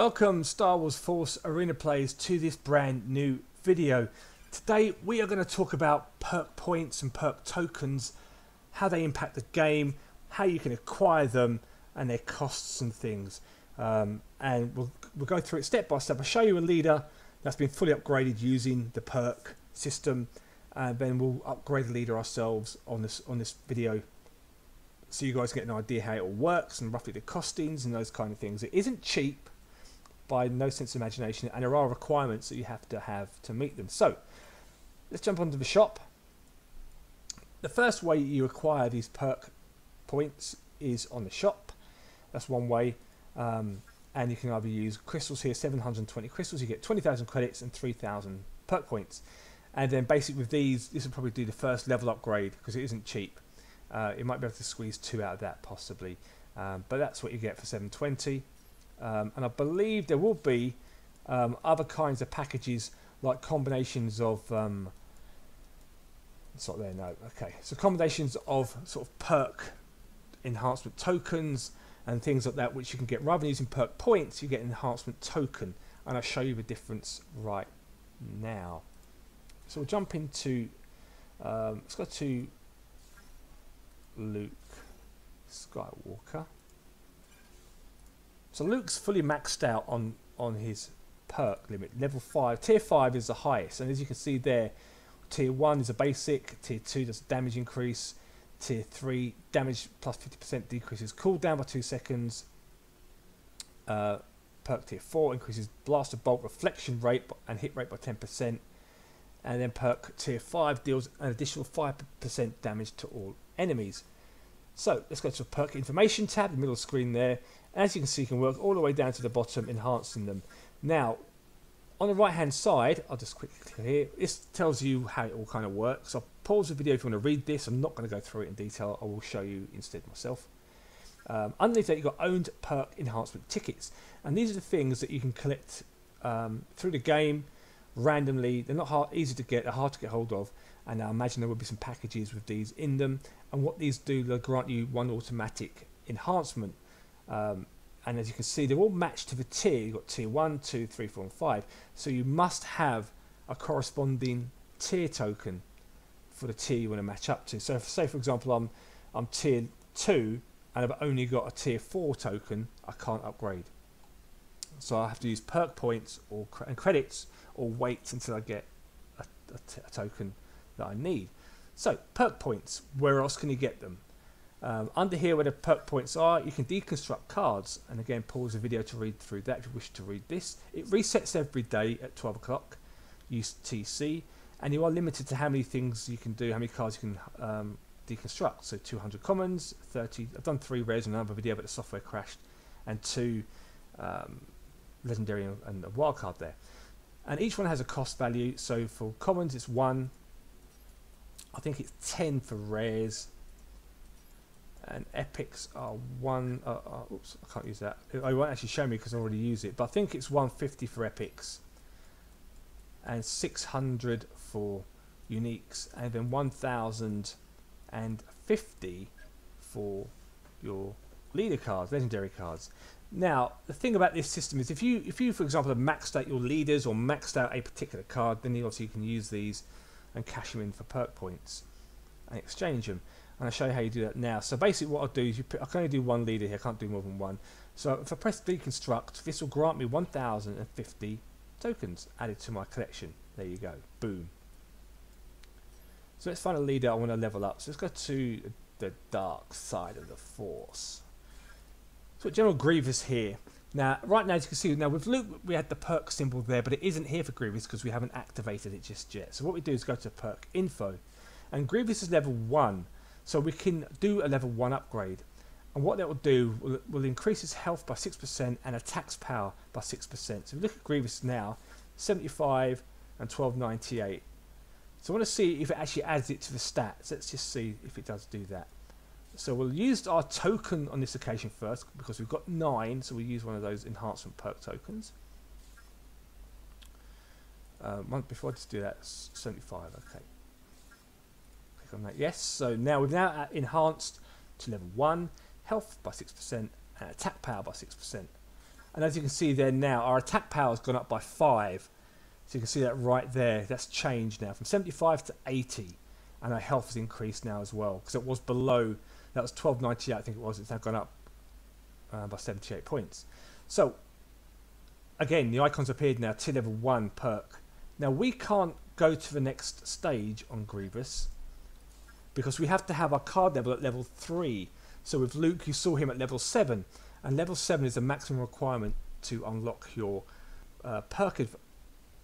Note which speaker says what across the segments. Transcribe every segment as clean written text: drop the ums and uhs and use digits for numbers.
Speaker 1: Welcome Star Wars Force Arena players to this brand new video. Today we are going to talk about perk points and perk tokens, how they impact the game, how you can acquire them and their costs and things. And we'll go through it step by step. I'll show you a leader that's been fully upgraded using the perk system, and then we'll upgrade the leader ourselves on this video, so you guys get an idea how it all works and roughly the costings and those kind of things. It isn't cheap by no sense of imagination, and there are requirements that you have to meet them. So let's jump onto the shop. The first way you acquire these perk points is on the shop. That's one way, and you can either use crystals here, 720 crystals, you get 20,000 credits and 3,000 perk points. And then basically with these, this will probably do the first level upgrade because it isn't cheap. You might be able to squeeze 2 out of that possibly, but that's what you get for 720. And I believe there will be other kinds of packages, like combinations of it's not there, no, okay, so combinations of sort of perk enhancement tokens and things like that, which you can get rather than using perk points. You get an enhancement token, and I'll show you the difference right now. So we'll jump into let's go to Luke Skywalker. So Luke's fully maxed out on his perk limit. Level 5, tier 5 is the highest, and as you can see there, tier 1 is a basic, tier 2 does a damage increase, tier 3 damage plus 50% decreases cooldown by 2 seconds, perk tier 4 increases blaster bolt reflection rate and hit rate by 10%, and then perk tier 5 deals an additional 5% damage to all enemies. So let's go to the perk information tab, the middle screen there. As you can see, you can work all the way down to the bottom, enhancing them. Now, on the right hand side, I'll just quickly click here. This tells you how it all kind of works. I'll pause the video if you want to read this. I'm not going to go through it in detail. I will show you instead myself. Underneath that, you've got owned perk enhancement tickets. And these are the things that you can collect through the game randomly. They're not easy to get, they're hard to get hold of. And I imagine there will be some packages with these in them. And what these do, they'll grant you one automatic enhancement. And as you can see, they're all matched to the tier. You've got tier 1, 2, 3, 4 and 5. So you must have a corresponding tier token for the tier you want to match up to. So if, say for example I'm tier 2 and I've only got a tier 4 token, I can't upgrade. So I have to use perk points and credits, or wait until I get a token that I need. So perk points, where else can you get them? Under here where the perk points are, you can deconstruct cards, and again pause the video to read through that if you wish to read this. It resets every day at 12 o'clock UTC, and you are limited to how many things you can do, how many cards you can deconstruct. So 200 commons, 30, I've done 3 rares in another video but the software crashed, and 2 legendary and a wild card there. And each one has a cost value. So for commons it's 1, I think it's 10 for rares, and epics are 1. Oops, I can't use that. I won't actually show me because I already use it, but I think it's 150 for epics and 600 for uniques, and then 1050 for your leader cards, legendary cards. Now the thing about this system is if you for example have maxed out your leaders or maxed out a particular card, then obviously you can use these and cash them in for perk points and exchange them. And I'll show you how you do that now. So basically what I'll do is I can only do 1 leader here, I can't do more than 1. So if I press deconstruct, this will grant me 1050 tokens added to my collection. There you go, boom. So let's find a leader I want to level up. So let's go to the dark side of the Force. So General Grievous here. Now right now, as you can see, now with Luke we had the perk symbol there, but it isn't here for Grievous because we haven't activated it just yet. So what we do is go to perk info, and Grievous is level 1, so we can do a level 1 upgrade. And what that will do will increase his health by 6% and attacks power by 6%. So if you look at Grievous now, 75 and 1298. So I want to see if it actually adds it to the stats. Let's just see if it does do that. So we'll use our token on this occasion first because we've got 9, so we'll use one of those enhancement perk tokens. Before I just do that, 75, okay. Click on that, yes. So now we've now enhanced to level 1, health by 6% and attack power by 6%. And as you can see there now, our attack power has gone up by 5. So you can see that right there. That's changed now from 75 to 80. And our health has increased now as well. Because it was below, that was 1298 I think it was. It's now gone up by 78 points. So, again, the icons appeared now to level 1 perk. Now we can't go to the next stage on Grievous because we have to have our card level at level 3. So with Luke, you saw him at level 7. And level 7 is the maximum requirement to unlock your perk of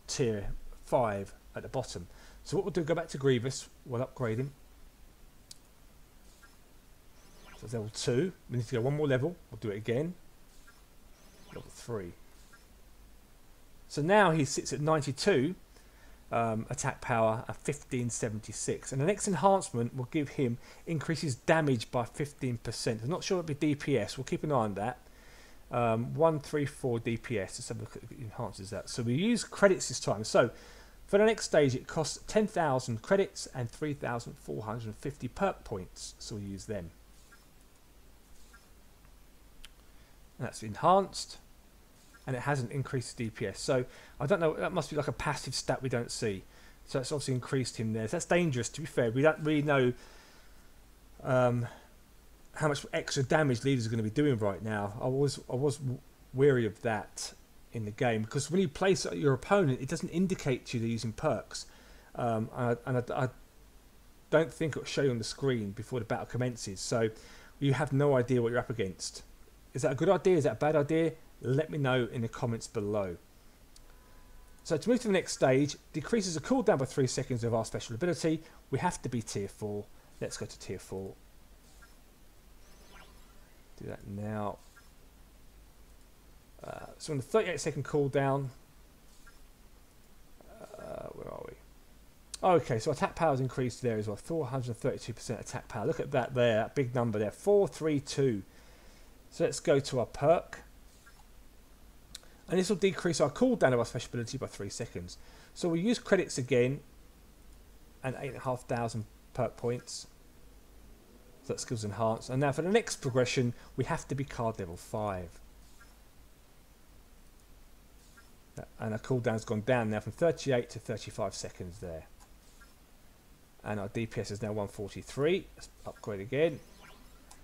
Speaker 1: tier 5 at the bottom. So what we'll do, go back to Grievous, we'll upgrade him. So it's level 2, we need to go one more level, we'll do it again. Level 3. So now he sits at 92 attack power at 1576. And the next enhancement will give him increases damage by 15%. I'm not sure it'll be DPS, we'll keep an eye on that. 134 DPS, let's have a look at it enhances that. So we use credits this time. So for the next stage it costs 10,000 credits and 3,450 perk points. So we'll use them. That's enhanced. And it hasn't increased DPS. So I don't know, that must be like a passive stat we don't see. So it's obviously increased him there. So that's dangerous, to be fair. We don't really know how much extra damage leaders are going to be doing right now. I was wary of that in the game because when you place your opponent, it doesn't indicate to you they're using perks. And I don't think it'll show you on the screen before the battle commences. So you have no idea what you're up against. Is that a good idea? Is that a bad idea? Let me know in the comments below. So to move to the next stage, decreases the cooldown by 3 seconds of our special ability. We have to be tier 4. Let's go to tier 4. Do that now. So on the 38-second cooldown, where are we? Okay, so attack power has increased there as well. 432% attack power. Look at that there, that big number there. 432. So let's go to our perk. And this will decrease our cooldown of our special ability by 3 seconds. So we'll use credits again. And 8,500 perk points. So that skills enhanced. And now for the next progression, we have to be card level 5. And our cooldown's gone down now from 38 to 35 seconds there. And our DPS is now 143. Let's upgrade again.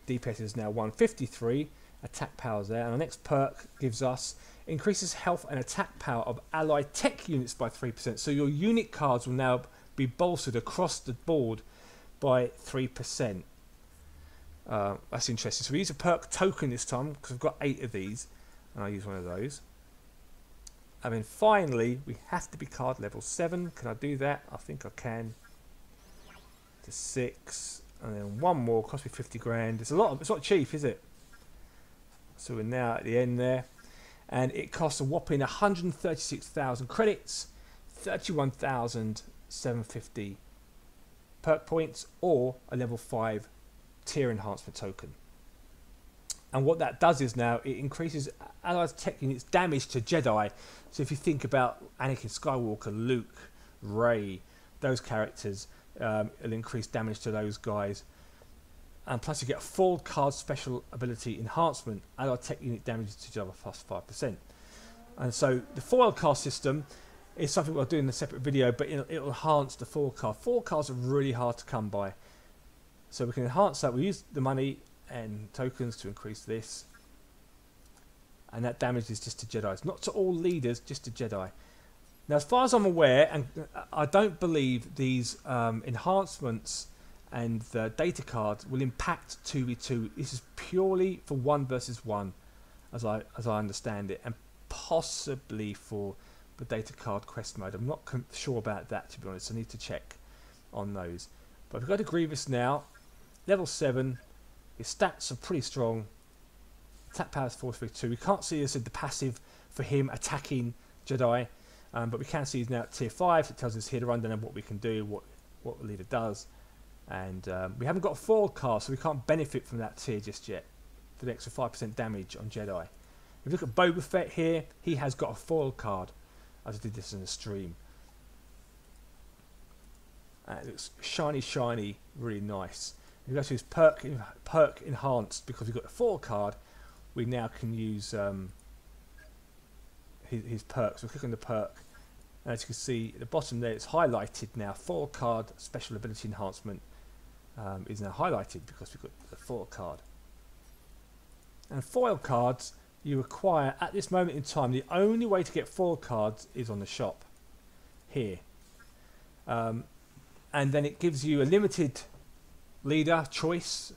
Speaker 1: DPS is now 153. Attack power's there. And our next perk gives us increases health and attack power of allied tech units by 3%. So your unit cards will now be bolstered across the board by 3%. That's interesting. So we use a perk token this time because I've got 8 of these. And I'll use one of those. And then finally, we have to be card level 7. Can I do that? I think I can. To 6. And then one more, cost me 50 grand. It's not cheap, is it? So we're now at the end there. And it costs a whopping 136,000 credits, 31,750 perk points, or a level 5 tier enhancement token. And what that does is now it increases allied tech units damage to Jedi. So if you think about Anakin Skywalker, Luke, Rey, those characters, it'll increase damage to those guys. And plus you get a forward card special ability enhancement, allied tech unit damage to Jedi plus 5%. And so the foil card system is something we'll do in a separate video, but it'll enhance the foil card. Foil cards are really hard to come by. So we can enhance that. We use the money and tokens to increase this. And that damage is just to Jedi. It's not to all leaders, just to Jedi. Now as far as I'm aware, and I don't believe these enhancements and the data cards will impact 2v2. This is purely for 1 versus 1, as I understand it, and possibly for the data card quest mode. I'm not sure about that, to be honest. I need to check on those. But if we go to Grievous now, level 7, his stats are pretty strong. Attack power is 432. We can't see, as I said, the passive for him attacking Jedi, but we can see he's now at tier 5. It tells us here to run down what we can do, what the leader does. And we haven't got a forward card, so we can't benefit from that tier just yet for the extra 5% damage on Jedi. If you look at Boba Fett here, he has got a foil card, as I did this in the stream. It looks shiny, shiny, really nice. If you go to his perk enhanced, because we've got the foil card, we now can use his perks. So click on the perk, and as you can see at the bottom there, it's highlighted now. 4 card special ability enhancement is now highlighted because we've got the 4 card. And foil cards you require at this moment in time. The only way to get 4 cards is on the shop here, and then it gives you a limited leader choice,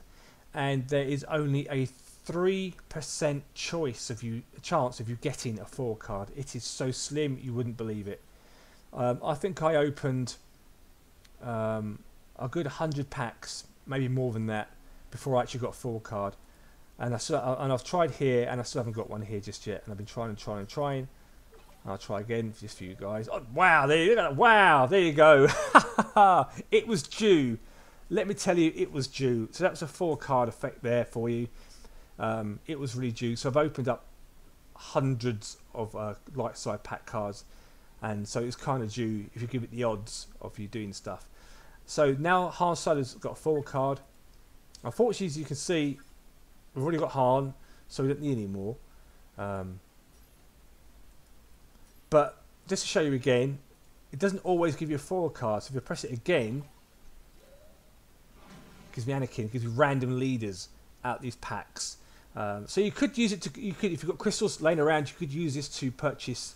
Speaker 1: and there is only a 3% chance of you getting a 4 card. It is so slim you wouldn't believe it. I think I opened a good 100 packs, maybe more than that, before I actually got a 4 card. And I've tried here, and I still haven't got one here just yet. And I've been trying and trying and trying. I'll try again just for you guys. Oh, wow! There you go. It was due. Let me tell you, it was due. So that was a 4 card effect there for you. It was really due. So I've opened up hundreds of light side pack cards, and so it's kind of due if you give it the odds of you doing stuff. So now Han Solo's got a 4 card. Unfortunately, as you can see, we've already got Han, so we don't need any more. But just to show you again, it doesn't always give you a 4 card. So if you press it again, it gives me Anakin, it gives you random leaders out these packs. So you could use it to, if you've got crystals laying around, you could use this to purchase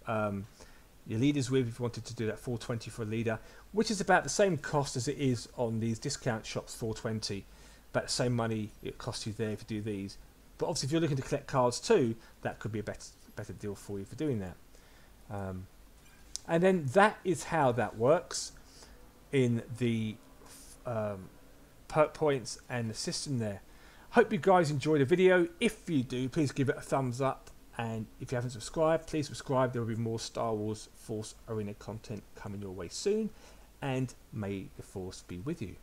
Speaker 1: your leaders with if you wanted to do that. 420 for a leader, which is about the same cost as it is on these discount shops. 420, about the same money it costs you there if you do these. But obviously if you're looking to collect cards too, that could be a better deal for you for doing that. And then that is how that works in the perk points and the system there. Hope you guys enjoyed the video. If you do, please give it a thumbs up, and if you haven't subscribed, please subscribe. There will be more Star Wars Force Arena content coming your way soon, and may the Force be with you.